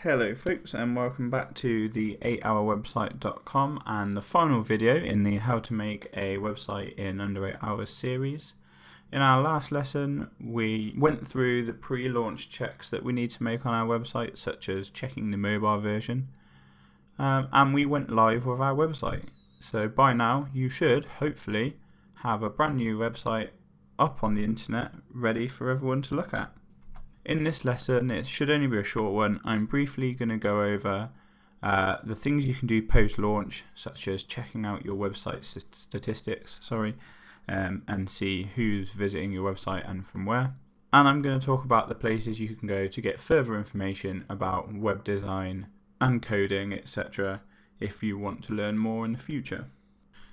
Hello folks, and welcome back to the 8hourwebsite.com and the final video in the how to make a website in under 8 hours series. In our last lesson we went through the pre-launch checks that we need to make on our website, such as checking the mobile version, and we went live with our website. So by now you should hopefully have a brand new website up on the internet ready for everyone to look at. In this lesson, it should only be a short one. I'm briefly going to go over the things you can do post-launch, such as checking out your website statistics, and see who's visiting your website and from where. And I'm going to talk about the places you can go to get further information about web design and coding, etc., if you want to learn more in the future.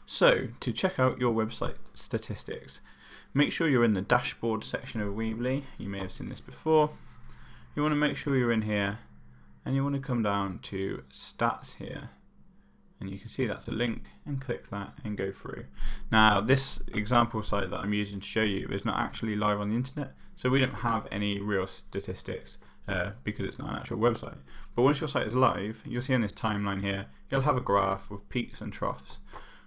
So, to check out your website statistics, make sure you're in the dashboard section of Weebly. You may have seen this before. You want to make sure you're in here, and you want to come down to stats here, and you can see that's a link, and click that and go through. Now this example site that I'm using to show you is not actually live on the internet, so we don't have any real statistics because it's not an actual website. But once your site is live, you'll see on this timeline here, you'll have a graph with peaks and troughs,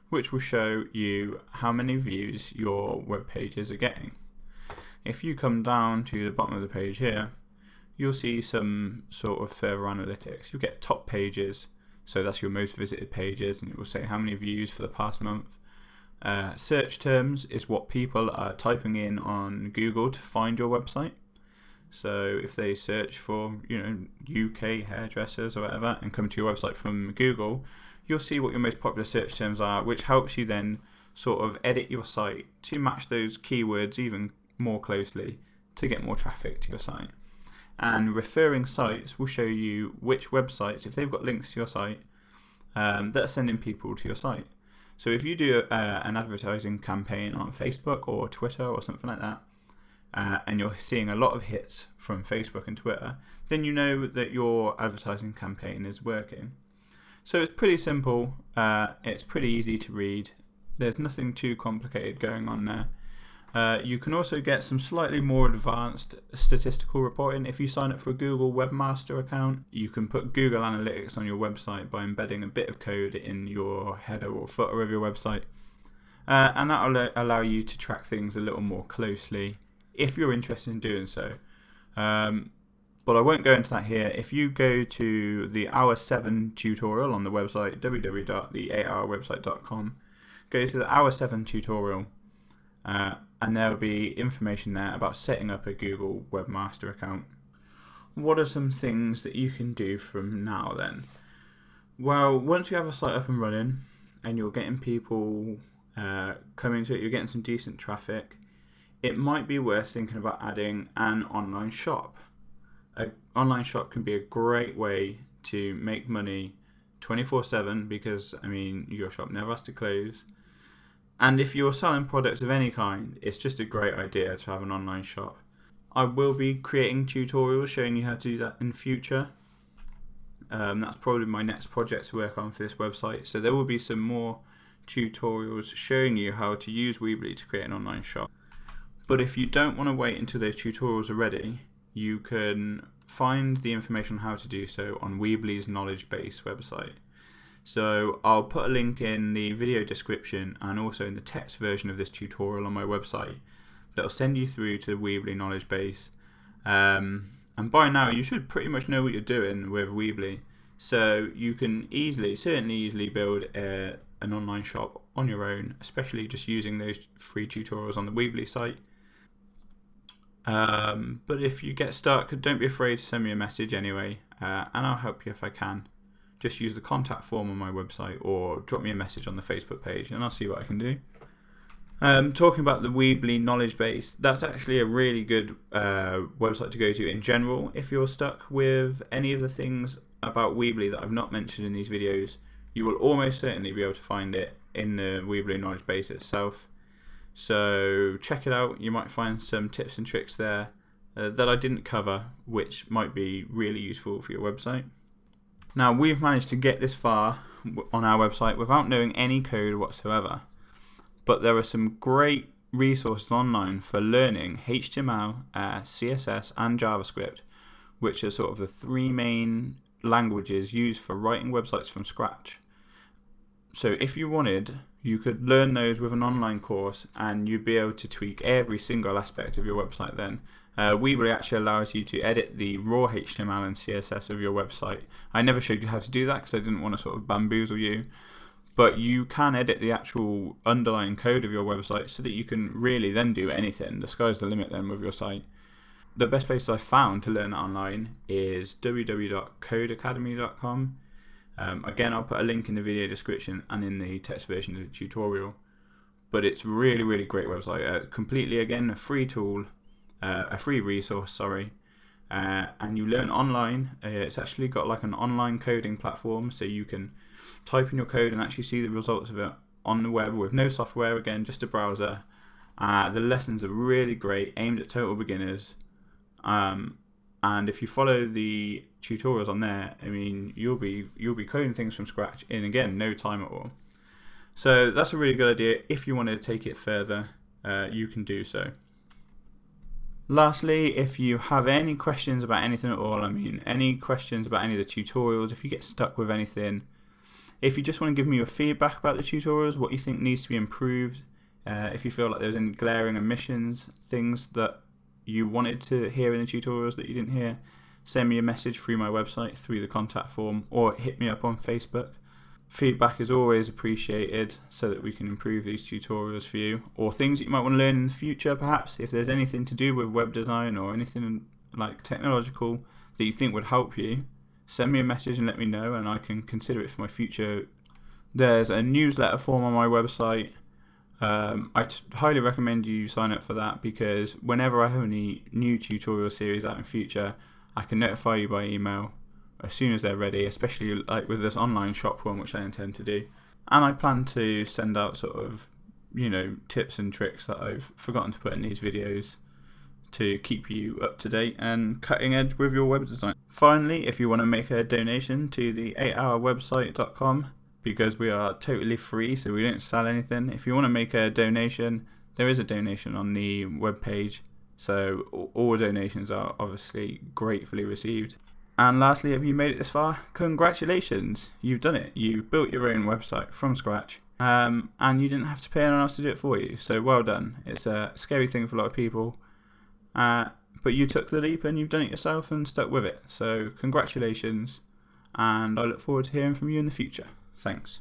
which will show you how many views your web pages are getting. If you come down to the bottom of the page here, you'll see some sort of further analytics. You'll get top pages, so that's your most visited pages, and it will say how many views for the past month. Search terms is what people are typing in on Google to find your website. So if they search for, UK hairdressers or whatever and come to your website from Google, you'll see what your most popular search terms are, which helps you then sort of edit your site to match those keywords even more closely to get more traffic to your site. And referring sites will show you which websites, if they've got links to your site, that are sending people to your site. So if you do an advertising campaign on Facebook or Twitter or something like that, and you're seeing a lot of hits from Facebook and Twitter, then you know that your advertising campaign is working. So it's pretty simple, it's pretty easy to read, there's nothing too complicated going on there. You can also get some slightly more advanced statistical reporting. If you sign up for a Google Webmaster account, you can put Google Analytics on your website by embedding a bit of code in your header or footer of your website, and that will allow you to track things a little more closely if you're interested in doing so. But I won't go into that here. If you go to the Hour 7 tutorial on the website, www.the8hourwebsite.com, go to the Hour 7 tutorial, and there will be information there about setting up a Google Webmaster account. What are some things that you can do from now then? Well, once you have a site up and running, and you're getting people coming to it, you're getting some decent traffic, it might be worth thinking about adding an online shop. An online shop can be a great way to make money 24/7 because, your shop never has to close. And if you're selling products of any kind, it's just a great idea to have an online shop. I will be creating tutorials showing you how to do that in the future. That's probably my next project to work on for this website. So there will be some more tutorials showing you how to use Weebly to create an online shop. But if you don't want to wait until those tutorials are ready, you can find the information on how to do so on Weebly's knowledge base website. So I'll put a link in the video description and also in the text version of this tutorial on my website that'll send you through to the Weebly knowledge base. And by now you should pretty much know what you're doing with Weebly. So you can certainly easily build an online shop on your own, especially just using those free tutorials on the Weebly site. But if you get stuck, don't be afraid to send me a message anyway, and I'll help you if I can. Just use the contact form on my website or drop me a message on the Facebook page and I'll see what I can do. Talking about the Weebly knowledge base, that's actually a really good website to go to in general. If you're stuck with any of the things about Weebly that I've not mentioned in these videos, you will almost certainly be able to find it in the Weebly knowledge base itself. So check it out, you might find some tips and tricks there that I didn't cover, which might be really useful for your website. Now we've managed to get this far on our website without knowing any code whatsoever, but there are some great resources online for learning HTML, CSS and JavaScript, which are sort of the three main languages used for writing websites from scratch. So if you wanted, you could learn those with an online course, and you'd be able to tweak every single aspect of your website then. Weebly actually allows you to edit the raw HTML and CSS of your website. I never showed you how to do that because I didn't want to sort of bamboozle you. But you can edit the actual underlying code of your website so that you can really then do anything. The sky's the limit then with your site. The best place I found to learn that online is www.codeacademy.com. Again, I'll put a link in the video description and in the text version of the tutorial. But it's really, really great website. Completely, again, a free tool, a free resource, sorry. And you learn online. It's actually got like an online coding platform, so you can type in your code and actually see the results of it on the web with no software, again, just a browser. The lessons are really great, aimed at total beginners. And if you follow the tutorials on there, I mean, you'll be coding things from scratch in, again, no time at all. So that's a really good idea. If you want to take it further, you can do so. Lastly, if you have any questions about anything at all, I mean, any questions about any of the tutorials, if you get stuck with anything, if you just want to give me your feedback about the tutorials, what you think needs to be improved, if you feel like there's any glaring omissions, things that you wanted to hear in the tutorials that you didn't hear, send me a message through my website, through the contact form, or hit me up on Facebook. Feedback is always appreciated so that we can improve these tutorials for you, or things that you might want to learn in the future perhaps. If there's anything to do with web design or anything like technological that you think would help you, send me a message and let me know, and I can consider it for my future. There's a newsletter form on my website. I highly recommend you sign up for that, because whenever I have any new tutorial series out in future, I can notify you by email as soon as they're ready, especially like with this online shop one, which I intend to do. And I plan to send out sort of, tips and tricks that I've forgotten to put in these videos to keep you up to date and cutting edge with your web design. Finally, if you want to make a donation to the 8hourwebsite.com, because we are totally free, so we don't sell anything. If you want to make a donation, there is a donation on the web page, so all donations are obviously gratefully received. And lastly, if you made it this far, congratulations, you've done it. You've built your own website from scratch, and you didn't have to pay anyone else to do it for you, so well done. It's a scary thing for a lot of people, but you took the leap and you've done it yourself and stuck with it, so congratulations, and I look forward to hearing from you in the future. Thanks.